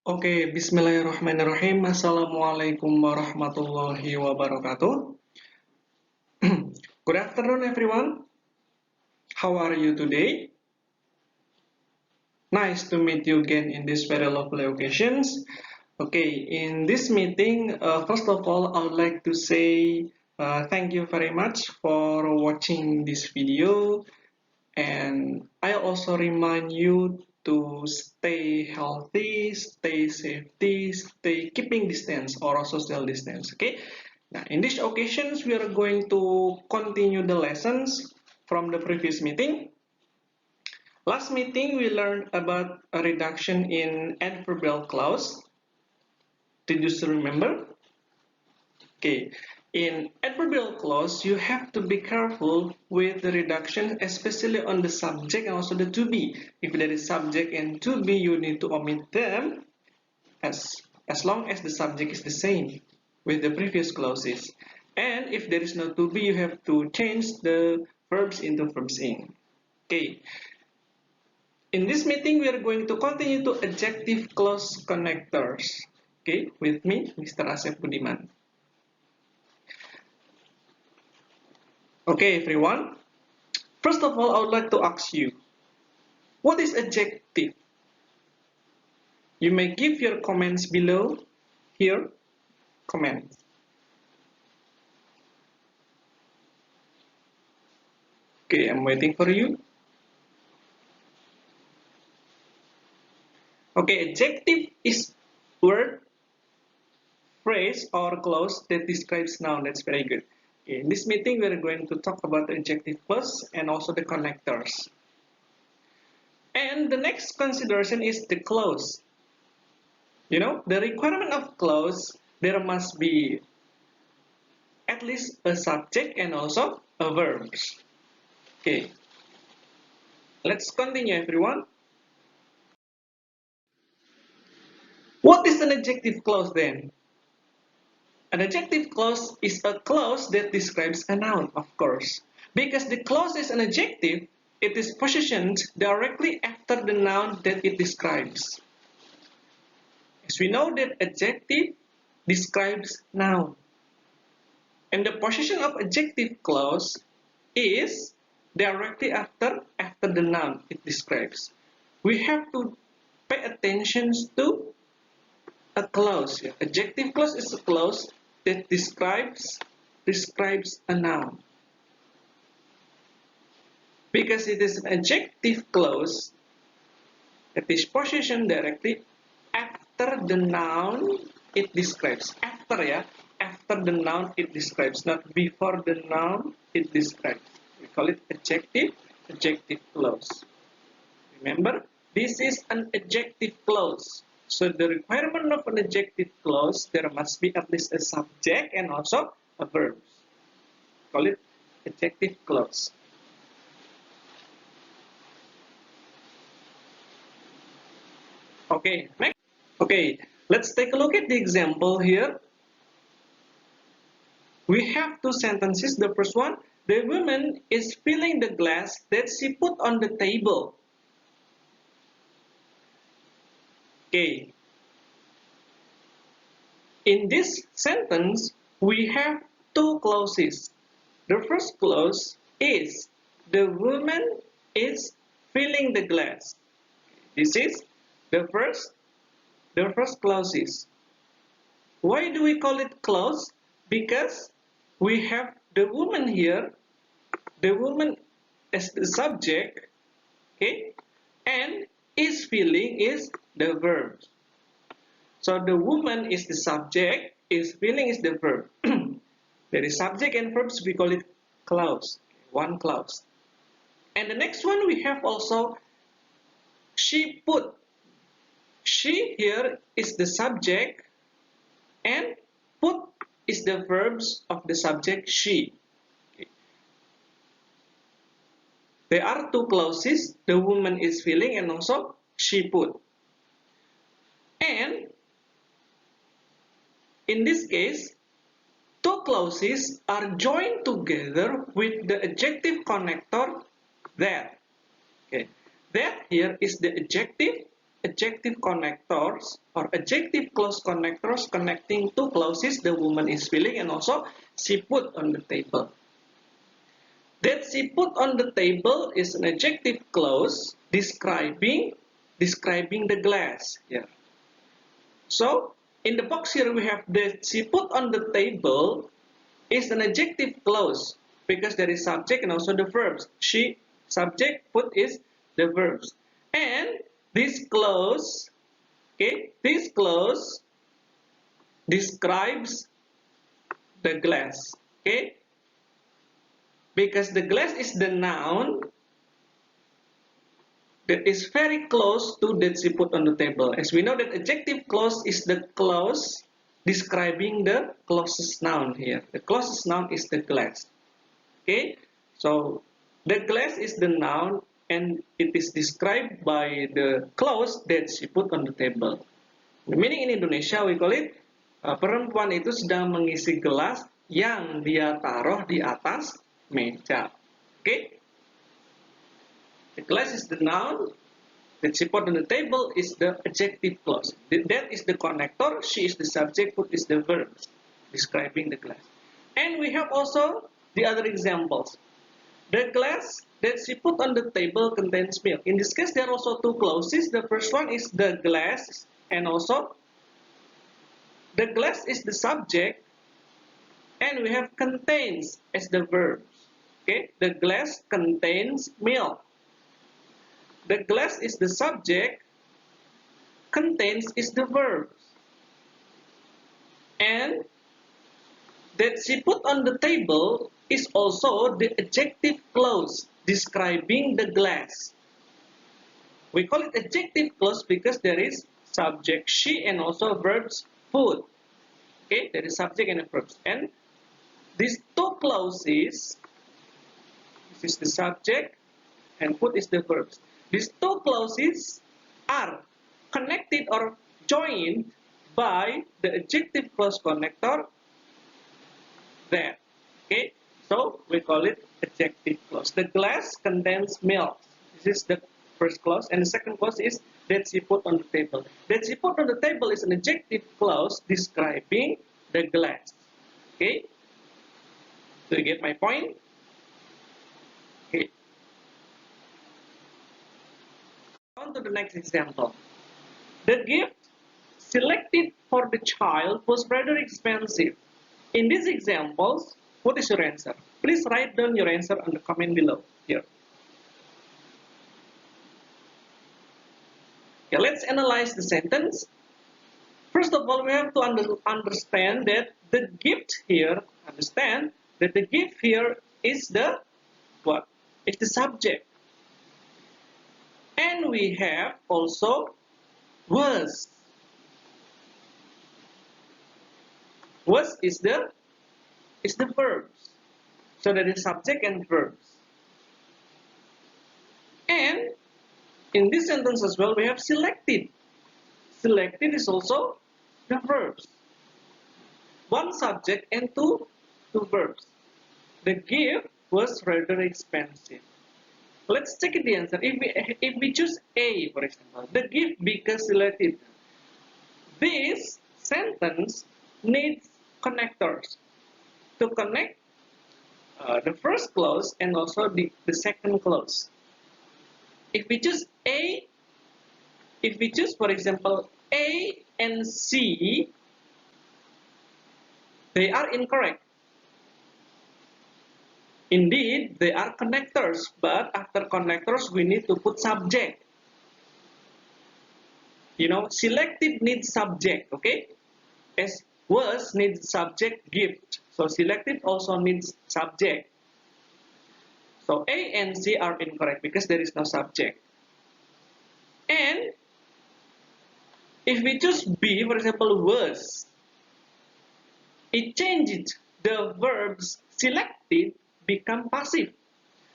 Oke, bismillahirrahmanirrahim. Assalamualaikum warahmatullahi wabarakatuh. Good afternoon, everyone. How are you today? Nice to meet you again in this very lovely occasions. Okay, in this meeting, first of all, I would like to say thank you very much for watching this video. And I also remind you to stay healthy, stay safety, stay keeping distance or social distance. Okay. Now, in these occasions, we are going to continue the lessons from the previous meeting. Last meeting, we learned about a reduction in adverbial clause. Did you still remember? Okay. In adverbial clause, you have to be careful with the reduction, especially on the subject and also the to be. If there is subject and to be, you need to omit them as long as the subject is the same with the previous clauses. And if there is no to be, you have to change the verbs into verbs in. Okay. In this meeting, we are going to continue to adjective clause connectors. Okay, with me, Mr. Asep Budiman. Okay, everyone. First of all, I would like to ask you, what is adjective? You may give your comments below here. Comments. Okay, I'm waiting for you. Okay, adjective is word, phrase, or clause that describes noun. That's very good. Okay, in this meeting, we are going to talk about the adjective clause and also the connectors. And the next consideration is the clause. You know, the requirement of clause, there must be at least a subject and also a verb. Okay, let's continue, everyone. What is an adjective clause then? An adjective clause is a clause that describes a noun, of course. Because the clause is an adjective, it is positioned directly after the noun that it describes. As we know that adjective describes noun. And the position of adjective clause is directly after the noun it describes. We have to pay attention to a clause. Adjective clause is a clause that describes a noun. Because it is an adjective clause that is positioned directly after the noun it describes. After the noun it describes, not before the noun it describes. We call it adjective clause. Remember, this is an adjective clause. So the requirement of an adjective clause, there must be at least a subject and also a verb. Call it adjective clause. Okay, next. Okay, let's take a look at the example here. We have two sentences. The first one, the woman is filling the glass that she put on the table. Okay. In this sentence, we have two clauses. The first clause is the woman is filling the glass. This is the first clause. Why do we call it clause? Because we have the woman here, the woman as the subject, okay, and is filling is the verb. So the woman is the subject, is filling is the verb. There is subject and verbs, we call it clause, one clause. And the next one we have also she put. She here is the subject and put is the verbs of the subject she. Okay. There are two clauses, the woman is filling and also she put. And in this case, two clauses are joined together with the adjective connector that. Okay. That here is the adjective adjective connectors or adjective clause connectors connecting two clauses the woman is feeling and also she put on the table. That she put on the table is an adjective clause describing the glass here. So in the box here we have that she put on the table is an adjective clause because there is subject and also the verbs. She, subject, put is the verbs. And this clause, okay, this clause describes the glass, okay? Because the glass is the noun that is very close to that she put on the table. As we know that adjective clause is the clause describing the closest noun here. The closest noun is the glass. Okay, so the glass is the noun and it is described by the clause that she put on the table. The meaning in Indonesia we call it perempuan itu sedang mengisi gelas yang dia taruh di atas meja. Okay, the glass is the noun that she put on the table is the adjective clause. That is the connector. She is the subject. Put is the verb describing the glass. And we have also the other examples. The glass that she put on the table contains milk. In this case, there are also two clauses. The first one is the glass, and also the glass is the subject, and we have contains as the verb. Okay, the glass contains milk. The glass is the subject, contains is the verb. And that she put on the table is also the adjective clause describing the glass. We call it adjective clause because there is subject she and also verbs put. Okay, there is subject and verbs. And these two clauses, this is the subject and put is the verbs. These two clauses are connected or joined by the adjective clause connector there. Okay, so we call it adjective clause. The glass contains milk. This is the first clause, and the second clause is that she put on the table. That she put on the table is an adjective clause describing the glass. Okay, do you get my point? Okay. On to the next example. The gift selected for the child was rather expensive. In these examples, what is your answer? Please write down your answer on the comment below here. Okay, let's analyze the sentence. First of all, we have to understand that the gift here, is the what? It's the subject. And we have also was. Was is the verbs. So that is subject and verbs. And in this sentence as well, we have selected. Selected is also the verbs. One subject and two verbs. The gift was rather expensive. Let's check the answer. If we choose A, for example, the gift because selected. This sentence needs connectors to connect the first clause and also the second clause. If we choose A, for example, A and C, they are incorrect. Indeed, they are connectors, but after connectors, we need to put subject. You know, selected needs subject, okay? As was needs subject gift. So selected also needs subject. So A and C are incorrect because there is no subject. And if we choose B, for example, was, it changes the verbs selected become passive.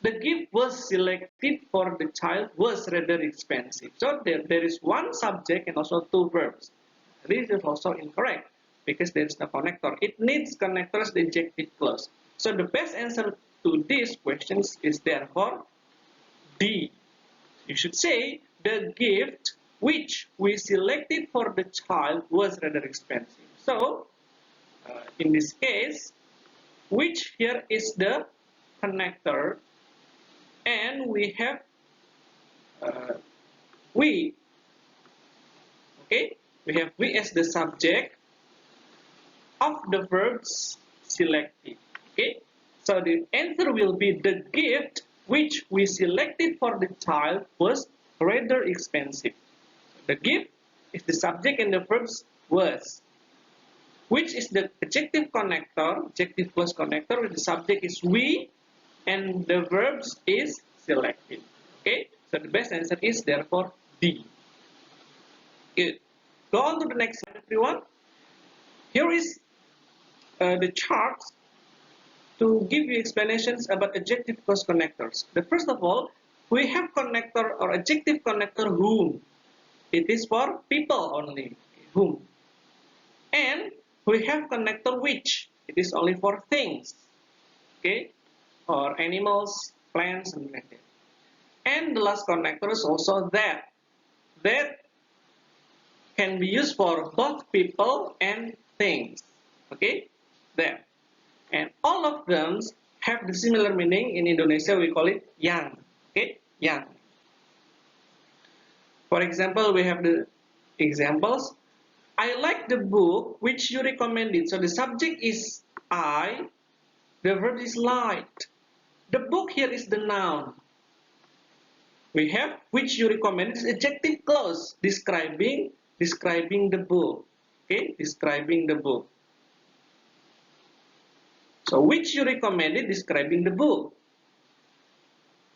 The gift was selected for the child was rather expensive. So there is one subject and also two verbs. This is also incorrect because there is no connector. It needs connectors, the adjective clause. So the best answer to these questions is therefore D. You should say the gift which we selected for the child was rather expensive. So, in this case, which here is the connector, and we have we. Okay, we have we as the subject of the verbs selected. Okay, so the answer will be the gift which we selected for the child was rather expensive. The gift is the subject and the verbs was. Which is the adjective connector, adjective plus connector, with the subject is we and the verbs is selected. Okay, so the best answer is therefore D. Good. Go on to the next slide, everyone. Here is the chart to give you explanations about adjective plus connectors. The first of all, we have connector or adjective connector whom. It is for people only, whom. And we have connector which. It is only for things, okay, or animals, plants, and like that. And the last connector is also that. That can be used for both people and things, okay, that. And all of them have the similar meaning. In Indonesia we call it yang, okay, yang. For example, we have the examples. I like the book which you recommended. So the subject is I, the verb is liked. The book here is the noun. We have which you recommended is adjective clause describing the book. Okay, describing the book. So which you recommended describing the book.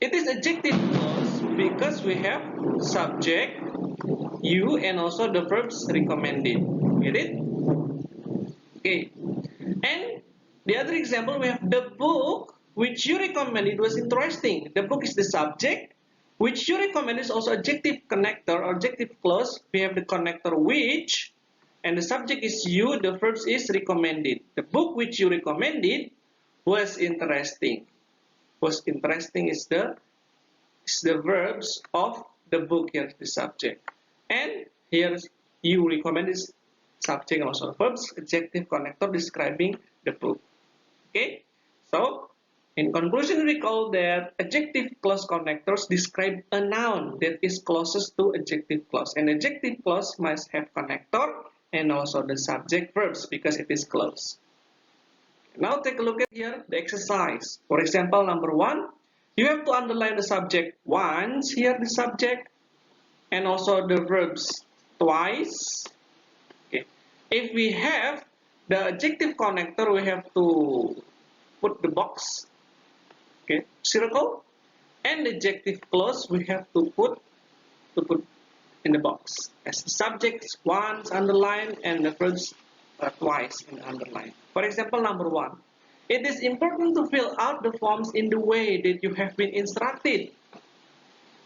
It is adjective clause because we have subject, you, and also the verbs recommended. Get it? Okay. And the other example, we have the book which you recommended was interesting. The book is the subject, which you recommend is also adjective connector or adjective clause. We have the connector which, and the subject is you, the verbs is recommended. The book which you recommended was interesting. Was interesting is the verbs of the book here, the subject. And here you recommend is subject and also verbs, adjective connector describing the book. Okay, so in conclusion, recall that adjective clause connectors describe a noun that is closest to adjective clause, and adjective clause must have connector and also the subject verbs because it is close. Now take a look at here the exercise. For example, number 1, you have to underline the subject once, here the subject, and also the verbs twice. Okay. If we have the adjective connector, we have to put the box, okay, circle, and the adjective clause we have to put in the box. As the subjects once underlined and the verbs twice in the underline. For example, number 1, it is important to fill out the forms in the way that you have been instructed.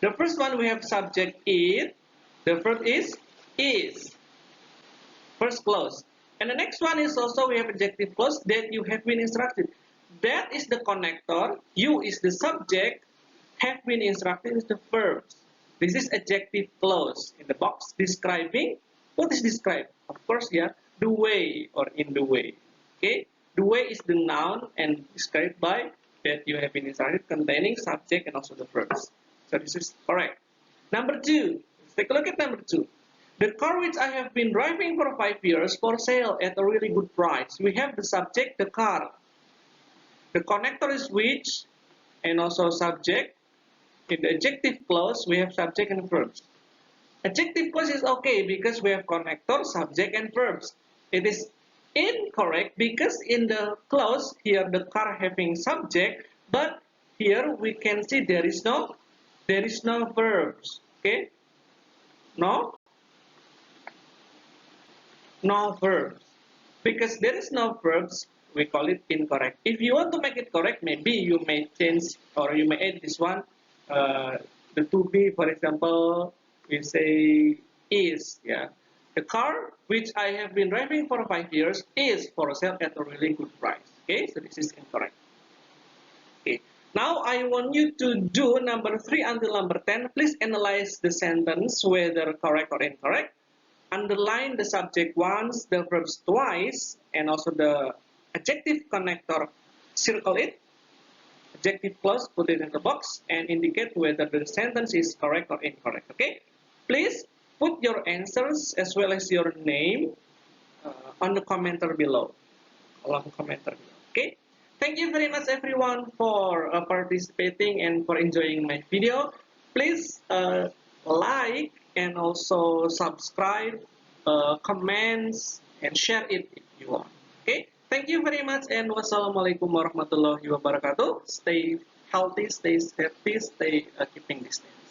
The first one we have subject is, the verb is, first clause. And the next one is also we have adjective clause that you have been instructed. That is the connector, you is the subject, have been instructed is the verbs. This is adjective clause in the box describing, what is described? Of course, yeah, the way or in the way. Okay, the way is the noun and described by that you have been instructed containing subject and also the verbs. So this is correct. Number 2, let's take a look at number 2. The car which I have been driving for 5 years for sale at a really good price. We have the subject, the car. The connector is which and also subject. In the adjective clause, we have subject and verbs. Adjective clause is okay because we have connector, subject, and verbs. It is incorrect because in the clause here the car having subject, but here we can see there is no verbs. Okay, no verbs. Because there is no verbs, we call it incorrect. If you want to make it correct, maybe you may change or you may add this one, the to be, for example, we say is, yeah. The car which I have been driving for 5 years is for sale at a really good price. Okay, so this is incorrect. Okay. Now I want you to do number 3 until number 10. Please analyze the sentence whether correct or incorrect. Underline the subject once, the verbs twice, and also the adjective connector, circle it. Adjective clause, put it in the box and indicate whether the sentence is correct or incorrect. Okay? Please put your answers as well as your name on the commenter below. Kolom commenter below. Okay? Thank you very much everyone for participating and for enjoying my video. Please like and also subscribe, comments, and share it if you want. Okay? Thank you very much and wassalamualaikum warahmatullahi wabarakatuh. Stay healthy, stay happy, stay keeping distance.